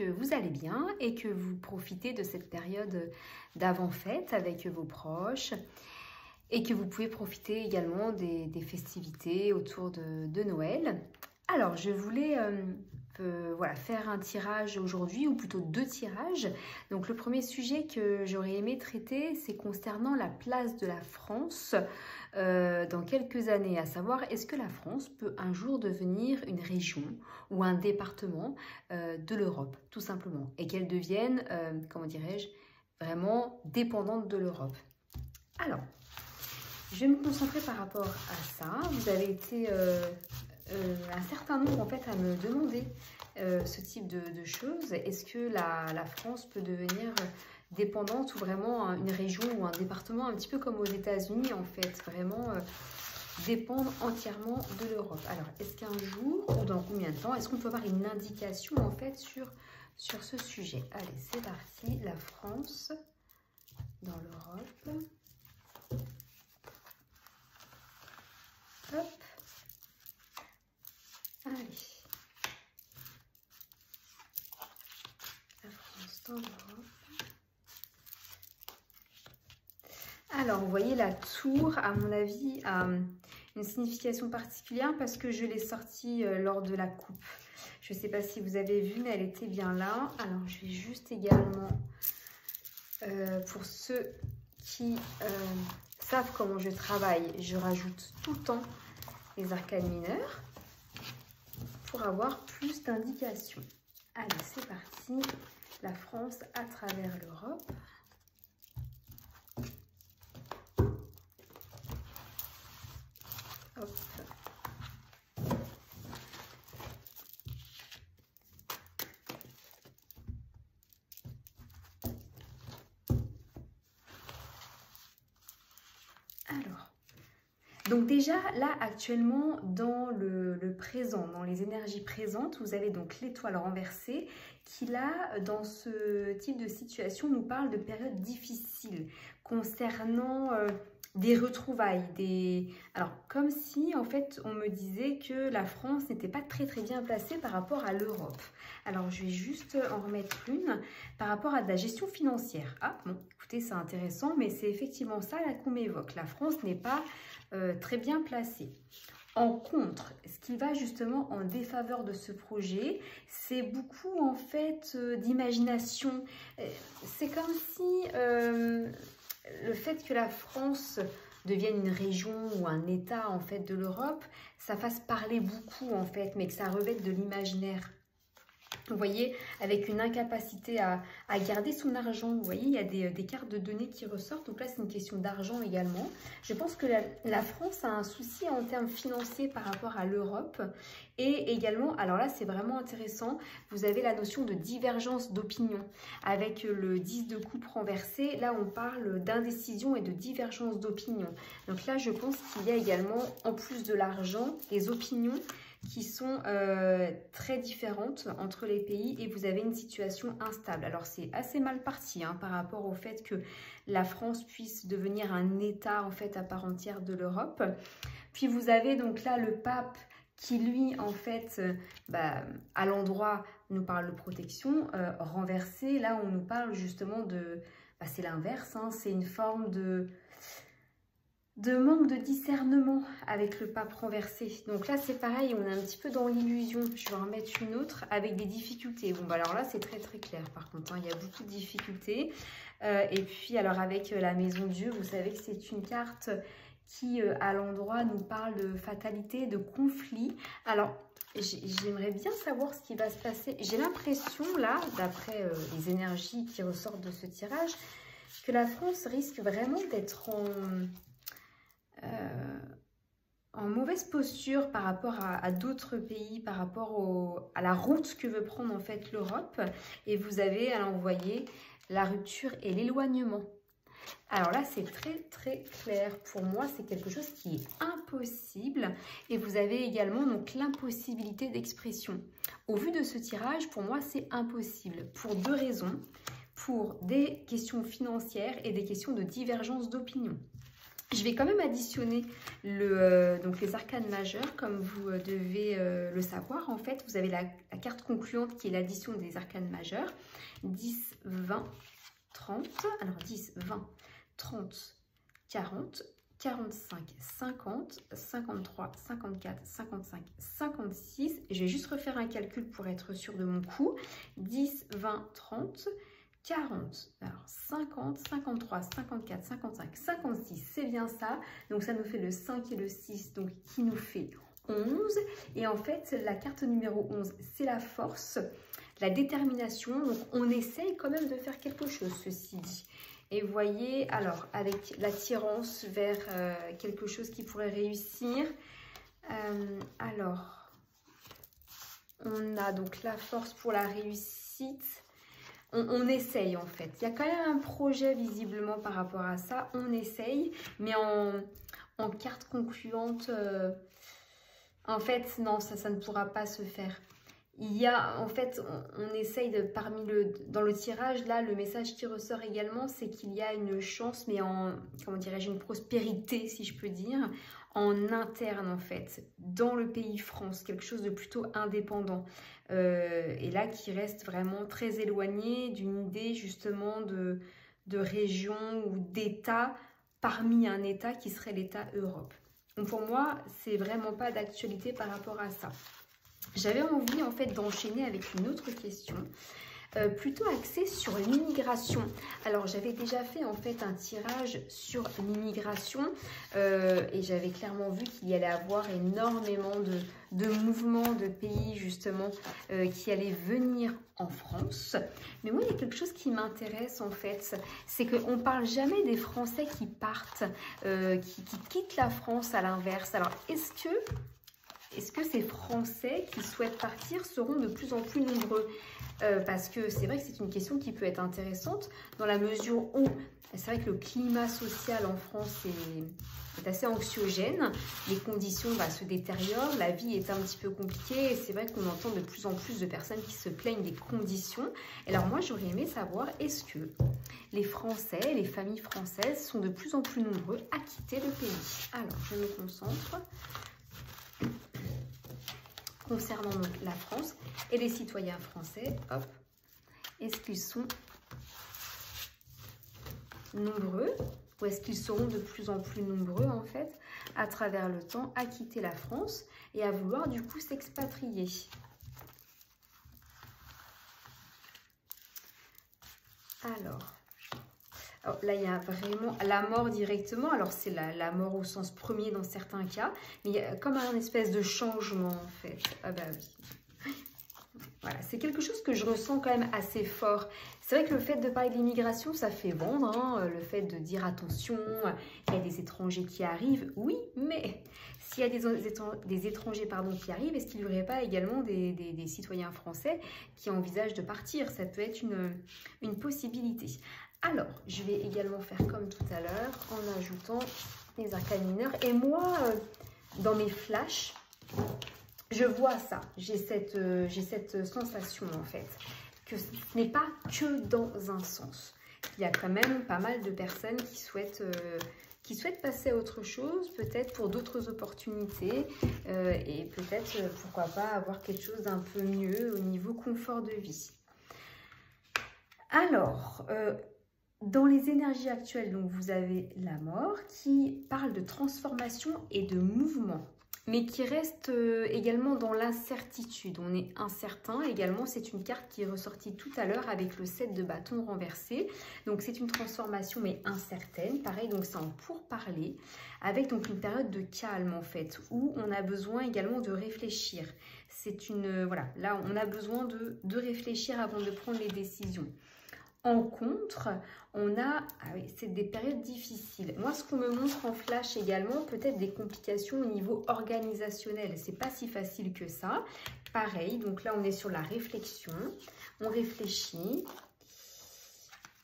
que vous allez bien et que vous profitez de cette période d'avant-fête avec vos proches et que vous pouvez profiter également des festivités autour de Noël. Alors, je voulais voilà, faire un tirage aujourd'hui, ou plutôt deux tirages. Donc, le premier sujet que j'aurais aimé traiter, c'est concernant la place de la France dans quelques années, à savoir, est-ce que la France peut un jour devenir une région ou un département de l'Europe, tout simplement, et qu'elle devienne, comment dirais-je, vraiment dépendante de l'Europe. Alors, je vais me concentrer par rapport à ça. Vous avez été un certain nombre en fait à me demander ce type de choses. Est-ce que la France peut devenir dépendante ou vraiment une région ou un département, un petit peu comme aux États-Unis en fait, vraiment dépendre entièrement de l'Europe? Alors, est-ce qu'un jour ou dans combien de temps, est-ce qu'on peut avoir une indication en fait sur ce sujet? Allez, c'est parti. La France dans l'Europe. Hop. Allez. La France dans l'Europe. Alors, vous voyez, la tour, à mon avis, a une signification particulière parce que je l'ai sortie lors de la coupe. Je ne sais pas si vous avez vu, mais elle était bien là. Alors, je vais juste également, pour ceux qui savent comment je travaille, je rajoute tout le temps les arcanes mineurs pour avoir plus d'indications. Allez, c'est parti. La France à travers l'Europe. Hop. Alors, donc déjà là actuellement dans le présent, dans les énergies présentes, vous avez donc l'étoile renversée qui là dans ce type de situation nous parle de périodes difficiles concernant des retrouvailles, alors comme si en fait on me disait que la France n'était pas très bien placée par rapport à l'Europe. Alors je vais juste en remettre une par rapport à de la gestion financière. Ah bon, écoutez, c'est intéressant, mais c'est effectivement ça là qu'on m'évoque. La France n'est pas très bien placée. En contre, ce qui va justement en défaveur de ce projet, c'est beaucoup en fait d'imagination. C'est comme si le fait que la France devienne une région ou un État en fait de l'Europe, ça fasse parler beaucoup en fait, mais que ça revête de l'imaginaire. Vous voyez, avec une incapacité à garder son argent. Vous voyez, il y a des cartes de données qui ressortent. Donc là, c'est une question d'argent également. Je pense que la France a un souci en termes financiers par rapport à l'Europe. Et également, alors là, c'est vraiment intéressant, vous avez la notion de divergence d'opinion. Avec le 10 de coupe renversé, là, on parle d'indécision et de divergence d'opinion. Donc là, je pense qu'il y a également, en plus de l'argent, des opinions qui sont très différentes entre les pays et vous avez une situation instable. Alors c'est assez mal parti hein, par rapport au fait que la France puisse devenir un État en fait à part entière de l'Europe. Puis vous avez donc là le pape qui lui en fait à l'endroit nous parle de protection, renversé, là on nous parle justement de, c'est l'inverse, hein, c'est une forme de manque de discernement avec le pape renversé. Donc là, c'est pareil, on est un petit peu dans l'illusion. Je vais en remettre une autre avec des difficultés. Bon, alors là, c'est très clair par contre. Hein, il y a beaucoup de difficultés. Et puis, alors avec la Maison Dieu, vous savez que c'est une carte qui, à l'endroit, nous parle de fatalité, de conflit. Alors, j'aimerais bien savoir ce qui va se passer. J'ai l'impression, là, d'après les énergies qui ressortent de ce tirage, que la France risque vraiment d'être en mauvaise posture par rapport à d'autres pays, par rapport à la route que veut prendre en fait l'Europe. Et vous avez, alors vous voyez, la rupture et l'éloignement. Alors là, c'est très clair. Pour moi, c'est quelque chose qui est impossible. Et vous avez également donc l'impossibilité d'expression. Au vu de ce tirage, pour moi, c'est impossible. Pour deux raisons. Pour des questions financières et des questions de divergence d'opinion. Je vais quand même additionner donc les arcanes majeures, comme vous devez le savoir. En fait, vous avez la carte concluante qui est l'addition des arcanes majeures. 10, 20, 30. Alors 10, 20, 30, 40, 45, 50, 53, 54, 55, 56. Je vais juste refaire un calcul pour être sûre de mon coup. 10, 20, 30... 40, alors 50, 53, 54, 55, 56, c'est bien ça. Donc ça nous fait le 5 et le 6, donc qui nous fait 11. Et en fait, la carte numéro 11, c'est la force, la détermination. Donc on essaye quand même de faire quelque chose, ceci dit. Et vous voyez, alors avec l'attirance vers quelque chose qui pourrait réussir. Alors, on a donc la force pour la réussite. On essaye en fait. Il y a quand même un projet visiblement par rapport à ça. On essaye, mais en carte concluante, en fait, non, ça ne pourra pas se faire. Il y a, en fait, on essaye dans le tirage, là, le message qui ressort également, c'est qu'il y a une chance, mais comment dirais-je, une prospérité, si je peux dire, en interne, en fait, dans le pays France, quelque chose de plutôt indépendant. Et là, qui reste vraiment très éloigné d'une idée, justement, de région ou d'État, parmi un État qui serait l'État Europe. Donc, pour moi, c'est vraiment pas d'actualité par rapport à ça. J'avais envie en fait d'enchaîner avec une autre question, plutôt axée sur l'immigration. Alors j'avais déjà fait en fait un tirage sur l'immigration et j'avais clairement vu qu'il y allait avoir énormément de mouvements de pays justement qui allaient venir en France. Mais moi il y a quelque chose qui m'intéresse en fait, c'est qu'on ne parle jamais des Français qui partent, qui quittent la France à l'inverse. Alors est-ce que ces Français qui souhaitent partir seront de plus en plus nombreux? Parce que c'est vrai que c'est une question qui peut être intéressante dans la mesure où c'est vrai que le climat social en France est assez anxiogène, les conditions se détériorent, la vie est un petit peu compliquée et c'est vrai qu'on entend de plus en plus de personnes qui se plaignent des conditions. Alors moi j'aurais aimé savoir, est-ce que les Français, les familles françaises sont de plus en plus nombreux à quitter le pays? Alors je me concentre. Concernant donc la France et les citoyens français, hop, est-ce qu'ils sont nombreux ou est-ce qu'ils seront de plus en plus nombreux en fait à travers le temps à quitter la France et à vouloir du coup s'expatrier? Alors là, il y a vraiment la mort directement. Alors, c'est la mort au sens premier dans certains cas. Mais il y a comme un espèce de changement, en fait. Ah bah oui. Voilà, c'est quelque chose que je ressens quand même assez fort. C'est vrai que le fait de parler de l'immigration, ça fait vendre. Hein, le fait de dire attention, il y a des étrangers qui arrivent. Oui, mais s'il y a des étrangers qui arrivent, est-ce qu'il n'y aurait pas également des citoyens français qui envisagent de partir? Ça peut être une possibilité. Alors, je vais également faire comme tout à l'heure en ajoutant les arcanes mineures. Et moi, dans mes flashs, je vois ça. J'ai cette sensation en fait, que ce n'est pas que dans un sens. Il y a quand même pas mal de personnes qui souhaitent passer à autre chose, peut-être pour d'autres opportunités et peut-être, pourquoi pas, avoir quelque chose d'un peu mieux au niveau confort de vie. Alors, dans les énergies actuelles, donc vous avez la mort qui parle de transformation et de mouvement, mais qui reste également dans l'incertitude. On est incertain également, c'est une carte qui est ressortie tout à l'heure avec le 7 de bâton renversé. Donc c'est une transformation mais incertaine, pareil, donc c'est en pourparler, avec donc une période de calme en fait, où on a besoin également de réfléchir. C'est voilà, là on a besoin de réfléchir avant de prendre les décisions. En contre, on a, c'est des périodes difficiles. Moi, ce qu'on me montre en flash également, peut-être des complications au niveau organisationnel. C'est pas si facile que ça. Pareil, donc là, on est sur la réflexion. On réfléchit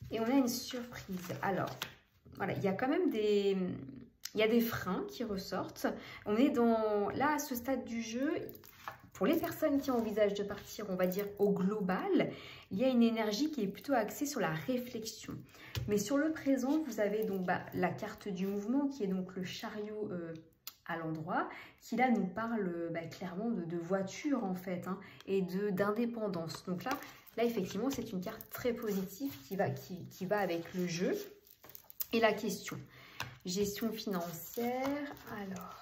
et on a une surprise. Alors, voilà, il y a quand même des freins qui ressortent. On est là, à ce stade du jeu, pour les personnes qui envisagent de partir, on va dire au global, il y a une énergie qui est plutôt axée sur la réflexion. Mais sur le présent, vous avez donc la carte du mouvement qui est donc le chariot à l'endroit, qui là nous parle clairement de voiture en fait, hein, et d'indépendance. Donc là effectivement c'est une carte très positive qui va avec le jeu et la question. Gestion financière, alors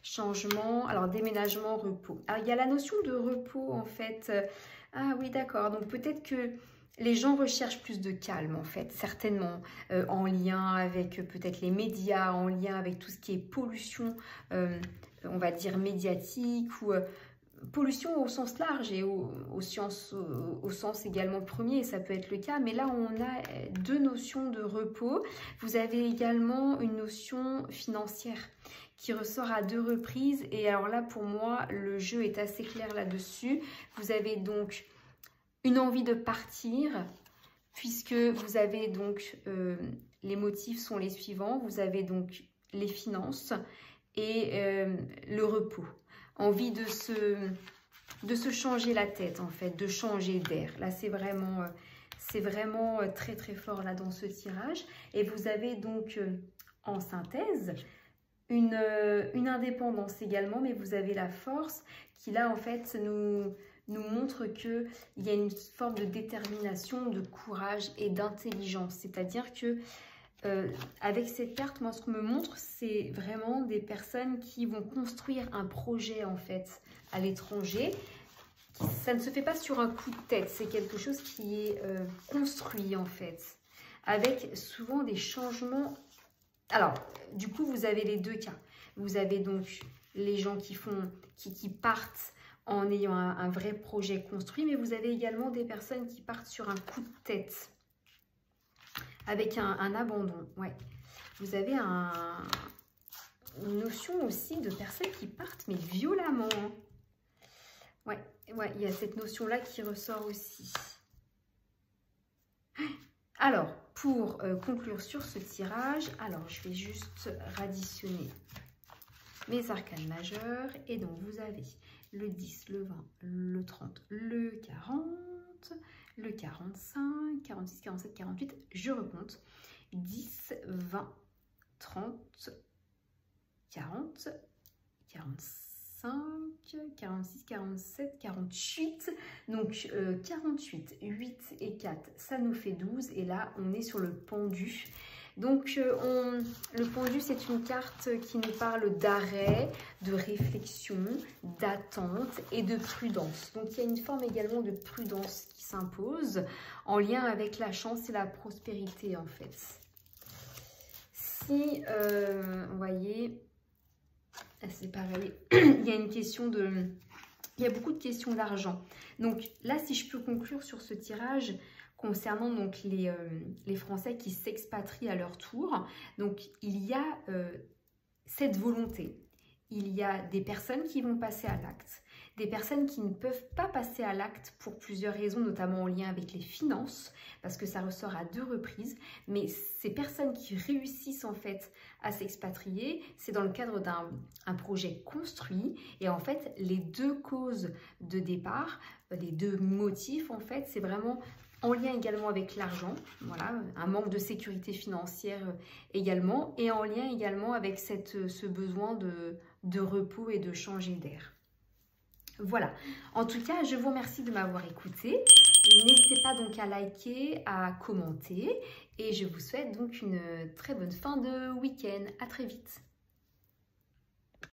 changement, alors déménagement, repos. Alors il y a la notion de repos en fait. Ah oui d'accord, donc peut-être que les gens recherchent plus de calme en fait, certainement, en lien avec peut-être les médias, en lien avec tout ce qui est pollution, on va dire médiatique, ou pollution au sens large et au sens également premier, ça peut être le cas. Mais là, on a deux notions de repos. Vous avez également une notion financière qui ressort à deux reprises. Et alors là, pour moi, le jeu est assez clair là-dessus. Vous avez donc une envie de partir, puisque vous avez donc, les motifs sont les suivants, vous avez donc les finances et le repos. Envie de se changer la tête en fait, de changer d'air. Là c'est vraiment très très fort là dans ce tirage. Et vous avez donc en synthèse une indépendance également, mais vous avez la force qui là en fait nous montre qu'il y a une forme de détermination, de courage et d'intelligence. C'est-à-dire que avec cette carte, moi ce qu'on me montre, c'est vraiment des personnes qui vont construire un projet en fait à l'étranger. Ça ne se fait pas sur un coup de tête, c'est quelque chose qui est construit en fait, avec souvent des changements. Alors, du coup, vous avez les deux cas. Vous avez donc les gens qui partent en ayant un vrai projet construit, mais vous avez également des personnes qui partent sur un coup de tête, avec un abandon. Ouais. Vous avez une notion aussi de personnes qui partent, mais violemment. Ouais, il y a cette notion-là qui ressort aussi. Alors, pour conclure sur ce tirage, alors je vais juste additionner mes arcanes majeurs. Et donc, vous avez le 10, le 20, le 30, le 40, le 45, 46, 47, 48. Je recompte. 10, 20, 30, 40, 45, 46, 47, 48. Donc 48, 8 et 4, ça nous fait 12. Et là, on est sur le pendu. Donc le pendu, c'est une carte qui nous parle d'arrêt, de réflexion, d'attente et de prudence. Donc il y a une forme également de prudence qui s'impose en lien avec la chance et la prospérité en fait. Si, vous voyez, c'est pareil, il y a une question de... Il y a beaucoup de questions d'argent. Donc là, si je peux conclure sur ce tirage concernant donc les Français qui s'expatrient à leur tour, donc il y a cette volonté. Il y a des personnes qui vont passer à l'acte, des personnes qui ne peuvent pas passer à l'acte pour plusieurs raisons, notamment en lien avec les finances, parce que ça ressort à deux reprises. Mais ces personnes qui réussissent en fait à s'expatrier, c'est dans le cadre d'un projet construit. Et en fait, les deux causes de départ, les deux motifs en fait, c'est vraiment en lien également avec l'argent, voilà, un manque de sécurité financière également, et en lien également avec ce besoin de repos et de changer d'air. Voilà, en tout cas, je vous remercie de m'avoir écouté. N'hésitez pas donc à liker, à commenter, et je vous souhaite donc une très bonne fin de week-end. À très vite.